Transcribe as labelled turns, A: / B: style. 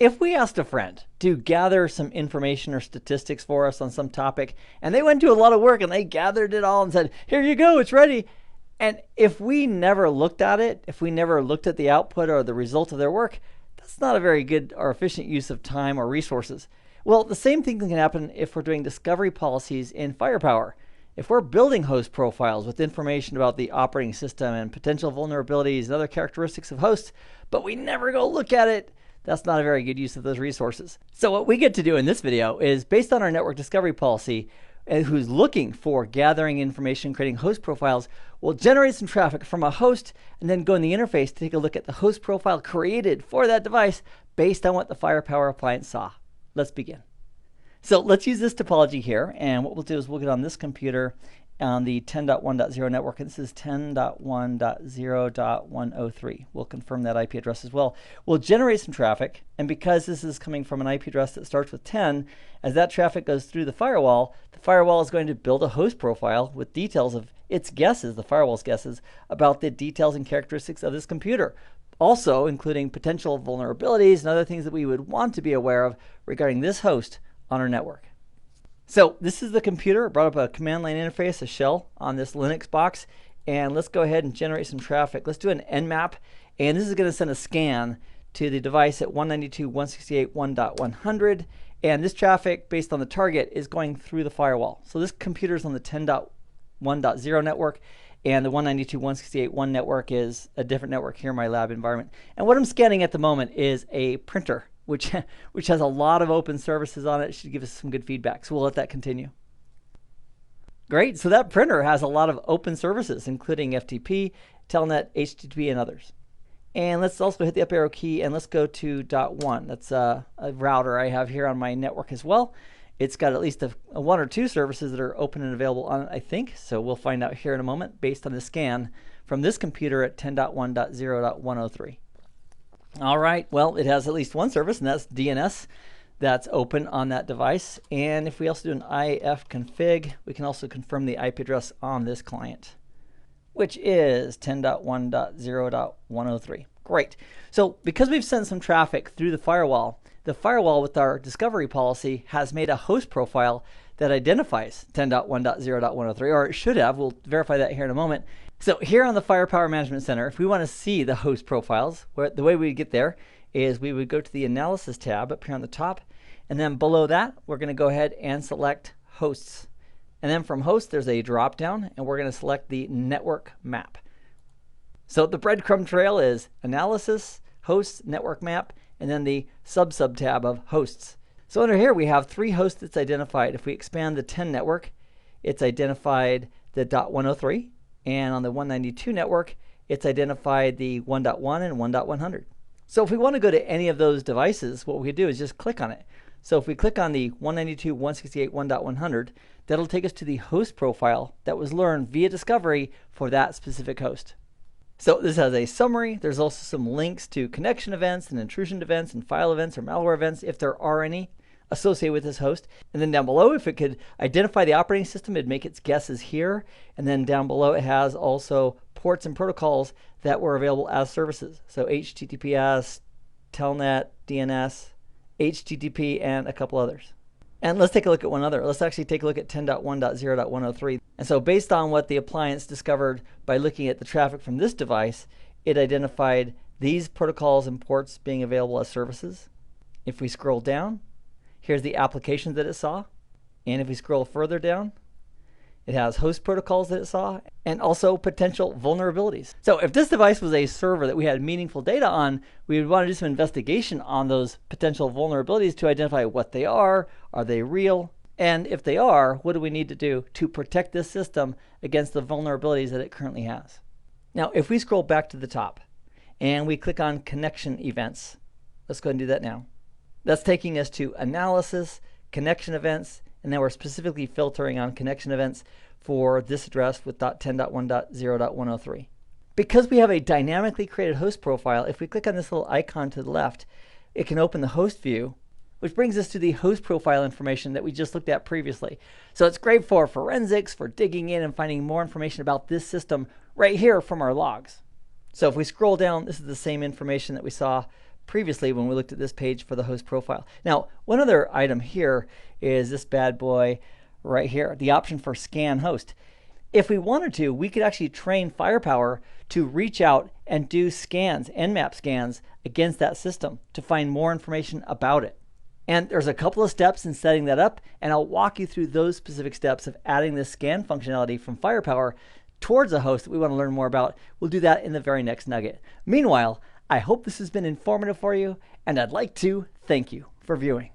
A: If we asked a friend to gather some information or statistics for us on some topic, and they went to a lot of work and they gathered it all and said, here you go, it's ready. And if we never looked at it, if we never looked at the output or the result of their work, that's not a very good or efficient use of time or resources. Well, the same thing can happen if we're doing discovery policies in Firepower. If we're building host profiles with information about the operating system and potential vulnerabilities and other characteristics of hosts, but we never go look at it, that's not a very good use of those resources. So what we get to do in this video is, based on our network discovery policy, who's looking for gathering information, creating host profiles, we'll generate some traffic from a host and then go in the interface to take a look at the host profile created for that device based on what the Firepower appliance saw. Let's begin. So let's use this topology here, and what we'll do is we'll get on this computer on the 10.1.0 network, and this is 10.1.0.103. We'll confirm that IP address as well. We'll generate some traffic, and because this is coming from an IP address that starts with 10, as that traffic goes through the firewall is going to build a host profile with details of its guesses, the firewall's guesses, about the details and characteristics of this computer. Also including potential vulnerabilities and other things that we would want to be aware of regarding this host on our network. So this is the computer. I brought up a command line interface, a shell, on this Linux box. And let's go ahead and generate some traffic. Let's do an Nmap. And this is going to send a scan to the device at 192.168.1.100. And this traffic, based on the target, is going through the firewall. So this computer is on the 10.1.0 network. And the 192.168.1 network is a different network here in my lab environment. And what I'm scanning at the moment is a printer, which has a lot of open services on it. It should give us some good feedback. So we'll let that continue. Great. So that printer has a lot of open services, including FTP, Telnet, HTTP, and others. And let's also hit the up arrow key, and let's go to .1. That's a router I have here on my network as well. It's got at least one or two services that are open and available on it, I think. So we'll find out here in a moment based on the scan from this computer at 10.1.0.103. All right, well, it has at least one service, and that's DNS. That's open on that device. And if we also do an ifconfig, we can also confirm the IP address on this client, which is 10.1.0.103. Great. So because we've sent some traffic through the firewall with our discovery policy has made a host profile that identifies 10.1.0.103, or it should have. We'll verify that here in a moment. So here on the Firepower Management Center, if we want to see the host profiles, the way we get there is we would go to the Analysis tab up here on the top, and then below that, we're going to go ahead and select Hosts. And then from Hosts, there's a drop-down, and we're going to select the Network Map. So the breadcrumb trail is Analysis, Hosts, Network Map, and then the sub-tab of Hosts. So under here, we have three hosts that's identified. If we expand the 10 network, it's identified the .103. And on the 192 network, it's identified the 1.1 and 1.100. So if we want to go to any of those devices, what we could do is just click on it. So if we click on the 192.168.1.100, that'll take us to the host profile that was learned via discovery for that specific host. So this has a summary. There's also some links to connection events and intrusion events and file events or malware events, if there are any, associated with this host. And then down below, if it could identify the operating system, it'd make its guesses here. And then down below, it has also ports and protocols that were available as services. So HTTPS, Telnet, DNS, HTTP, and a couple others. And let's take a look at one other. Let's actually take a look at 10.1.0.103. And so based on what the appliance discovered by looking at the traffic from this device, it identified these protocols and ports being available as services. If we scroll down, here's the applications that it saw. And if we scroll further down, it has host protocols that it saw, and also potential vulnerabilities. So if this device was a server that we had meaningful data on, we would want to do some investigation on those potential vulnerabilities to identify what they are they real, and if they are, what do we need to do to protect this system against the vulnerabilities that it currently has. Now, if we scroll back to the top and we click on connection events, let's go ahead and do that now. That's taking us to analysis, connection events, and now we're specifically filtering on connection events for this address with .10.1.0.103. Because we have a dynamically created host profile, if we click on this little icon to the left, it can open the host view, which brings us to the host profile information that we just looked at previously. So it's great for forensics, for digging in and finding more information about this system right here from our logs. So if we scroll down, this is the same information that we saw previously when we looked at this page for the host profile. Now, one other item here is this bad boy right here, the option for scan host. If we wanted to, we could actually train Firepower to reach out and do scans, Nmap scans, against that system to find more information about it. And there's a couple of steps in setting that up, and I'll walk you through those specific steps of adding this scan functionality from Firepower towards a host that we want to learn more about. We'll do that in the very next nugget. Meanwhile, I hope this has been informative for you, and I'd like to thank you for viewing.